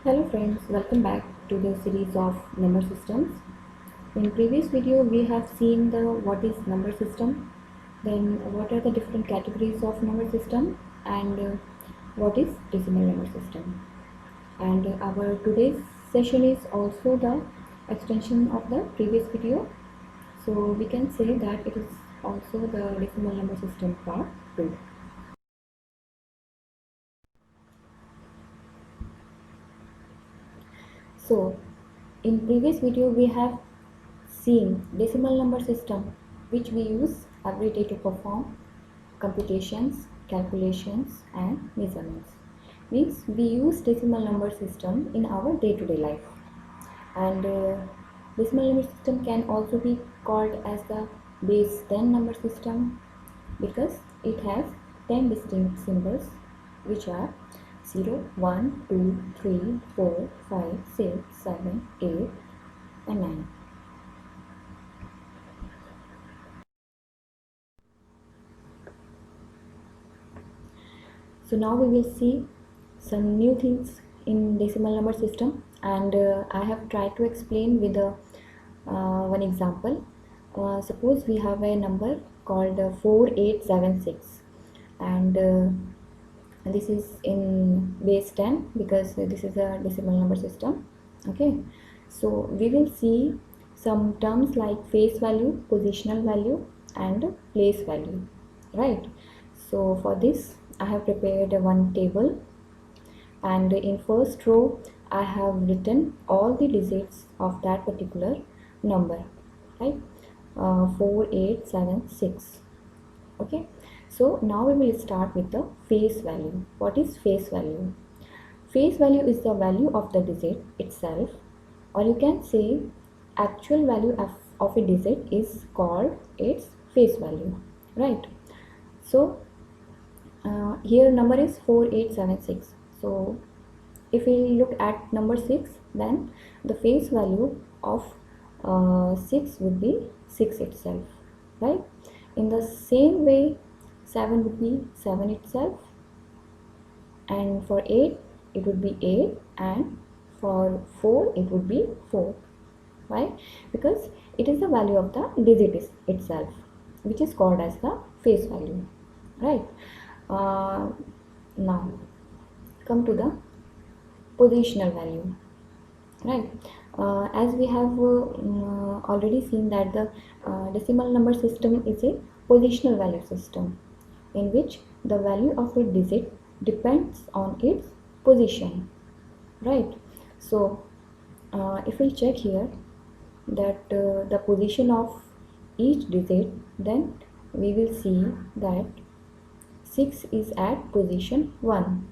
Hello friends, welcome back to the series of number systems. In previous video we have seen the what is number system, then what are the different categories of number system, and what is decimal number system. And our today's session is also the extension of the previous video. So we can say that it is also the decimal number system part 2. So in previous video we have seen decimal number system, which we use every day to perform computations, calculations and measurements. Means we use decimal number system in our day-to-day life. And decimal number system can also be called as the base 10 number system because it has 10 distinct symbols, which are 0, 1, 2, 3, 4, 5, 6, 7, 8 and 9. So now we will see some new things in decimal number system, and I have tried to explain with one example. Suppose we have a number called 4876, and this is in base 10 because this is a decimal number system. Okay, so we will see some terms like face value, positional value and place value, right? So for this I have prepared one table, and in first row I have written all the digits of that particular number, right? 4876. Okay, so now we will start with the face value. What is face value? Face value is the value of the digit itself, or you can say actual value of a digit is called its face value, right? So here number is 4876. So if we look at number 6, then the face value of 6 would be 6 itself, right? In the same way 7 would be 7 itself, and for 8 it would be 8, and for 4 it would be 4. Why? Because it is the value of the digit itself, which is called as the face value, right? Now come to the positional value, right? As we have already seen that the decimal number system is a positional value system, in which the value of a digit depends on its position, right? So if we check here that the position of each digit, then we will see that 6 is at position 1,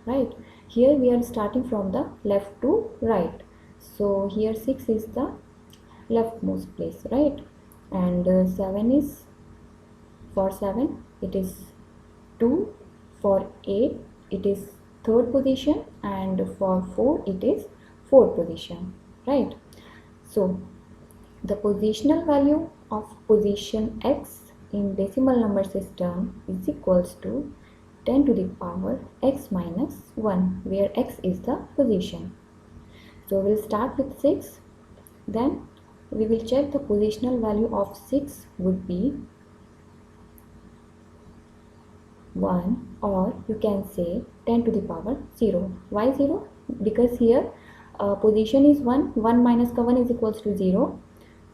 right? Here we are starting from the left to right, so here 6 is the leftmost place, right? And 7 is, for 7 it is 2, for 8 it is third position, and for 4 it is fourth position, right? So the positional value of position x in decimal number system is equals to 10 to the power x minus 1, where x is the position. So we'll start with 6, then we will check the positional value of 6 would be 1, or you can say 10 to the power 0. Why 0? Because here position is 1, 1 minus 1 is equals to 0.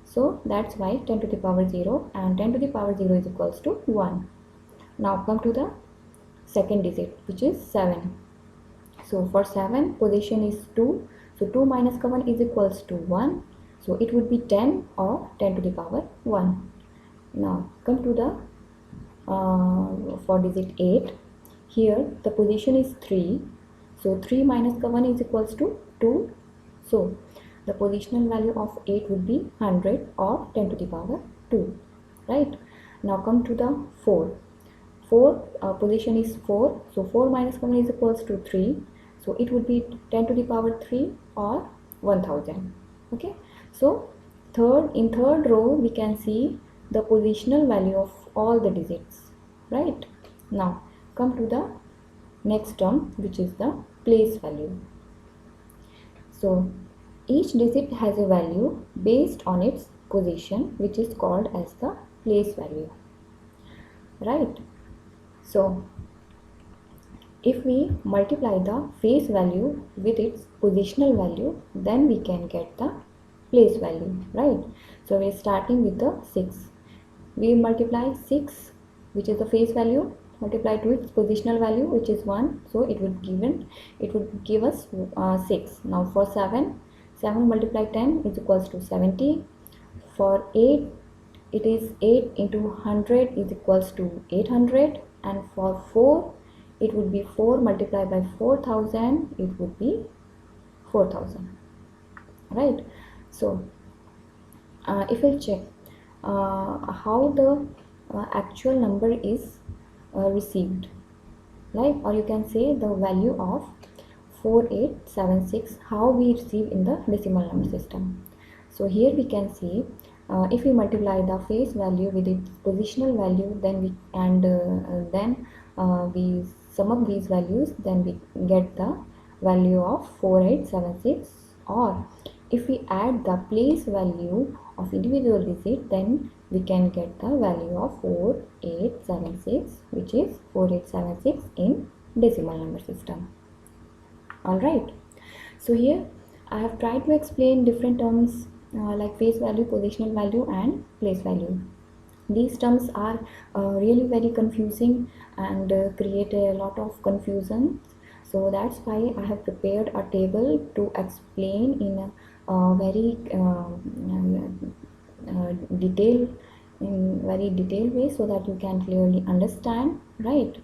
So that's why 10 to the power 0, and 10 to the power 0 is equals to 1. Now come to the second digit, which is 7. So for 7 position is 2, so 2 minus 1 is equals to 1. So it would be 10, or 10 to the power 1. Now come to the for digit 8. Here the position is 3, so 3 minus 1 is equals to 2. So the positional value of 8 would be 100, or 10 to the power 2, right? Now come to the 4. 4 position is 4, so 4 minus 1 is equals to 3, so it would be 10 to the power 3, or 1000. Okay, so in third row we can see the positional value of all the digits, right? Now come to the next term, which is the place value. So each digit has a value based on its position, which is called as the place value, right? So if we multiply the face value with its positional value, then we can get the place value, right? So we are starting with the 6. We multiply 6, which is the face value, multiply to its positional value, which is 1. So it would give us 6. Now for 7, 7 multiplied 10 is equals to 70. For 8, it is 8 into 100 is equals to 800. And for 4, it would be 4 multiplied by 4000, it would be 4000, right? So if we check how the actual number is received, right? Or you can say the value of 4876, how we receive in the decimal number system. So here we can see if we multiply the face value with its positional value, then we sum up these values, then we get the value of 4876. Or if we add the place value of individual digit, then we can get the value of 4876, which is 4876 in decimal number system. Alright, so here I have tried to explain different terms like face value, positional value and place value. These terms are really very confusing and create a lot of confusion. So that's why I have prepared a table to explain in a very very detailed way, so that you can clearly understand, right?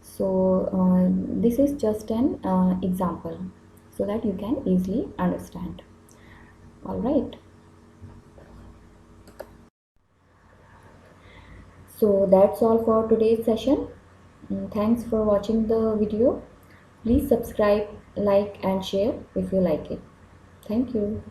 So this is just an example, so that you can easily understand. All right. So that's all for today's session. Thanks for watching the video. Please subscribe, like and share if you like it. Thank you.